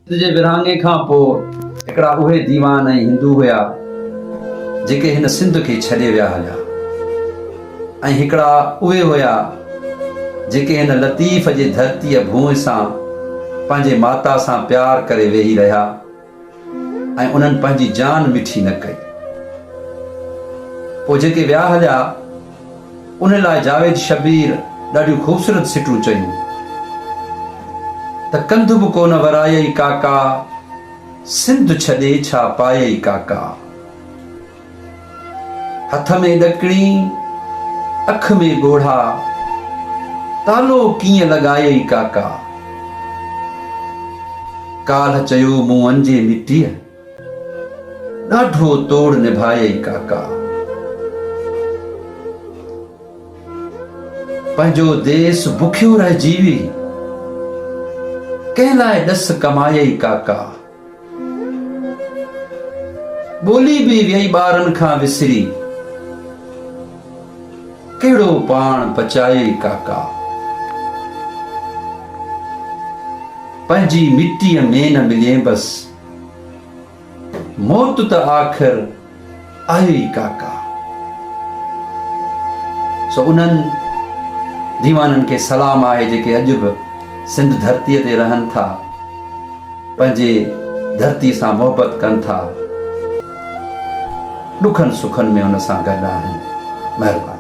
जे विरहाङे खां पोइ हिकिड़ा उहे दीवान ऐं हिंदू हुया जेके हिन सिंध खे छॾे विया हुया ऐं हिकिड़ा उहे हुया जेके हिन लतीफ़ जे धरतीअ भूमि सां पंहिंजे माता सां प्यार करे वेही रहिया ऐं उन्हनि पंहिंजी जान मिठी न कई। पोइ जेके विया हलिया उन लाइ जावेद शबीर ॾाढियूं ख़ूबसूरत सिटूं चयूं त कंध बि कोन वरायई काका, सिंध छॾे छा पायई काका। हथ में ॾकणी अख में ॻोढ़ा, तालो कीअं लॻायई काका। काल्ह चयो मूं अंजे मिटीअ, ॾाढो तोड़ निभायई काका। पंहिंजो देश बुखियो रहिजी वी, कंहिं लाइ ॾस कमायई काका। ॿोली बि वेई ॿारनि खां विसरी, कहिड़ो पाण बचायई काका। पंहिंजी मिटीअ में न मिले बस, मौत त आख़िर आई काका। सो उन्हनि दीवाननि खे सलाम आहे जेके अॼु बि सिंध धरतीअ ते रहनि था, पंहिंजे धरती सां मोहबत कनि था, ॾुखनि सुखनि में हुन सां गॾु आहिनि। महिरबानी।